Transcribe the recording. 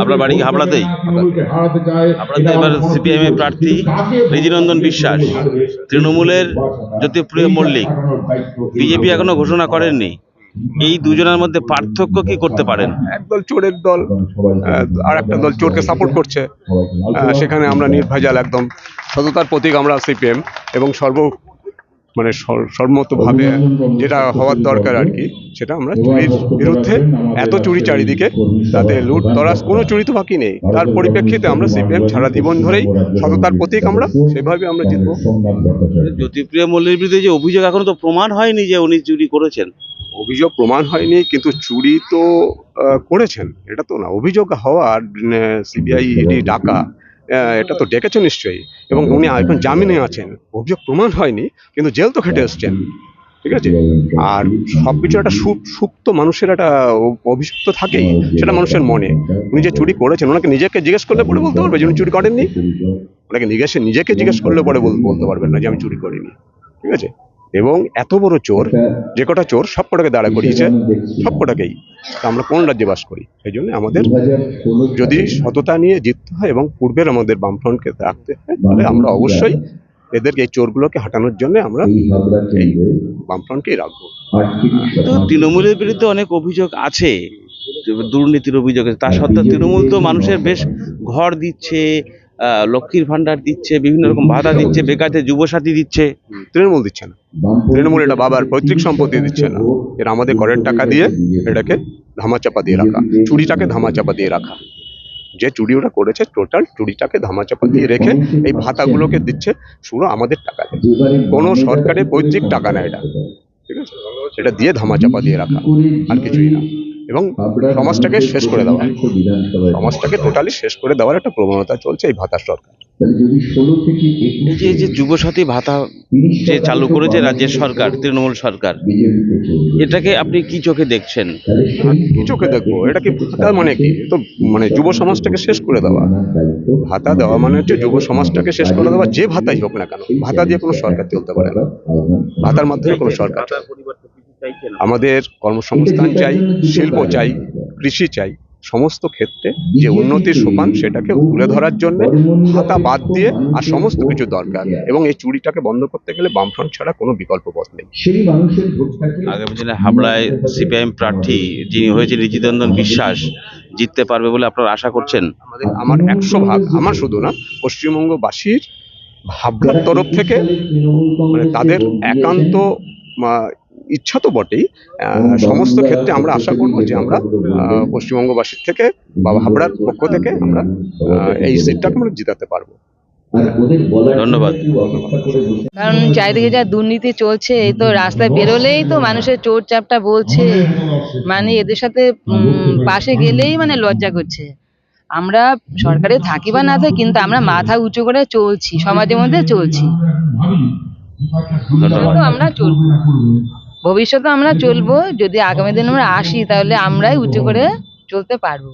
আপনার বাড়ি কি হাবড়াতেই? আপনাদের এবার সিপিএম এর প্রার্থী ঋজিনন্দন বিশ্বাস, তৃণমূলের জ্যোতিপ্রিয় মল্লিক, বিজেপি এখনো ঘোষণা করেননি। এই দুজনের মধ্যে পার্থক্য কি করতে পারেন? একদল চোরের দল, আর একটা দল চোরকে সাপোর্ট করছে। সেখানে আমরা নির্ভেজাল একদম সততার প্রতীক আমরা সিপিএম, এবং সর্বমতভাবে যেটা হওয়ার দরকার আর কি, সেটা আমরা চুরির বিরুদ্ধে। এত চুরি চারিদিকে, তাতে লুট তরাস, কোনো চুরি তো বাকি নেই। তার পরিপ্রেক্ষিতে আমরা সিপিএম সারা জীবন ধরেই সততার প্রতীক, আমরা সেভাবে আমরা জিতবো। জ্যোতিপ্রিয় মল্লিকের বিরুদ্ধে যে অভিযোগ, এখনো তো প্রমাণ হয়নি যে উনি চুরি করেছেন। অভিযোগ প্রমাণ হয়নি, কিন্তু চুরি তো করেছেন, এটা তো না। অভিযোগ হওয়ার সিবিআই ইডি ডাকা, এটা তো ডেকেছে নিশ্চয়ই, এবং উনি এখন জামিনে আছেন। অভিযোগ প্রমাণ হয়নি, কিন্তু জেল তো খেটে এসছেন, ঠিক আছে। আর সবকিছু একটা সুপ্ত মানুষের একটা অভিযোগ তো থাকেই, সেটা মানুষের মনে। উনি যে চুরি করেছেন, ওনাকে নিজেকে জিজ্ঞেস করলে পরে বলতে পারবে যে উনি চুরি করেননি। ওনাকে নিজেকে জিজ্ঞেস করলে পরে বলতে পারবেন না যে আমি চুরি করিনি, ঠিক আছে। এবং এত বড় চোর, যে কটা চোর সব কটাকে দাঁড়া করিয়েছে, সব কটাকেই। আমরা কোন রাজ্যে বাস করি? সেই জন্য আমাদের যদি সততা নিয়ে জিততে হয় এবং পূর্বের আমাদের বামফ্রন্টকে রাখতে হয়, তাহলে আমরা অবশ্যই এদেরকে, এই চোরগুলোকে হাঁটানোর জন্য আমরা এই বামফ্রন্টকেই রাখবো। তো তৃণমূলের বিরুদ্ধে অনেক অভিযোগ আছে, দুর্নীতির অভিযোগ আছে। তা সত্ত্বেও তৃণমূল তো মানুষের বেশ ঘর দিচ্ছে, লক্ষ্মীর ভান্ডার দিচ্ছে, বিভিন্ন রকম ভাতা দিচ্ছে, বেকারদের যুবসাথী দিচ্ছে। তৃণমূল দিচ্ছে না। তৃণমূল এটা বাবার পৈতৃক সম্পত্তি দিচ্ছে না, এরা আমাদের করের টাকা দিয়ে এটাকে ধামাচাপা দিয়ে রাখা, চুরিটাকে ধামাচাপা দিয়ে রাখা। যে চুরি ওরা করেছে, টোটাল চুরিটাকে ধামাচাপা দিয়ে রেখে এই ভাতাগুলোকে দিচ্ছে শুরু আমাদের টাকা, কোনো সরকারের পৈতৃক টাকা না এটা, ঠিক আছে। এটা দিয়ে ধামাচাপা দিয়ে রাখা, আর কিছুই না। এবং সমাজটাকে শেষ করে দেওয়া, সমাজটাকে টোটালি শেষ করে দেওয়ার একটা প্রবণতা চলছে এই ভাতার সরকার। এই যে যুবসাথী ভাতা যে চালু করেছে রাজ্যের সরকার, তৃণমূল সরকার, এটাকে আপনি কি চোখে দেখছেন? কি চোখে দেখবো? এটা কি ভাতা মানে কি? তো মানে যুব সমাজটাকে শেষ করে দেওয়া। ভাতা দেওয়া মানে হচ্ছে যুব সমাজটাকে শেষ করে দেওয়া, যে ভাতাই হোক না কেন। ভাতা দিয়ে কোনো সরকার চলতে পারে না, ভাতার মাধ্যমে কোনো সরকার। আমাদের কর্মসংস্থান চাই, শিল্প চাই, কৃষি চাই, সমস্ত ক্ষেত্রে যে উন্নতির সোপান সেটাকে তুলে ধরার জন্য ভাতা বাদ দিয়ে আর সমস্ত কিছু দরকার। এবং এই চুরিটাকে বন্ধ করতে গেলে বামফ্রন্ট ছাড়া কোনো বিকল্প পথ নেই। আগামী দিনে হাবড়ায় সিপিআইএম প্রার্থী যিনি হয়েছেন ঋজিনন্দন বিশ্বাস জিততে পারবে বলে আপনারা আশা করছেন? আমার 100 ভাগ, আমার শুধু না, পশ্চিমবঙ্গবাসীর হাবড়ার তরফ থেকে মানে তাদের একান্ত ইচ্ছা তো বটেই। সমস্ত ক্ষেত্রে আমরা আশা করবো যে আমরা পশ্চিমবঙ্গবাসীর থেকে বা হাবড়ার পক্ষ থেকে আমরা এই সিটটাকে আমরা জিতাতে পারবো। ধন্যবাদ। কারণ চারিদিকে যা দুর্নীতি চলছে, এই তো রাস্তায় বেরোলেই তো মানুষের চোর চাপটা বলছে, মানে এদের সাথে পাশে গেলেই মানে লজ্জা করছে। আমরা সরকারে থাকি বা না থাকি, কিন্তু আমরা মাথা উঁচু করে চলছি, সমাজের মধ্যে চলছি। তো আমরা চলবো, ভবিষ্যতে আমরা চলবো। যদি আগামী দিন আমরা আসি, তাহলে আমরাই উঁচু করে চলতে পারবো।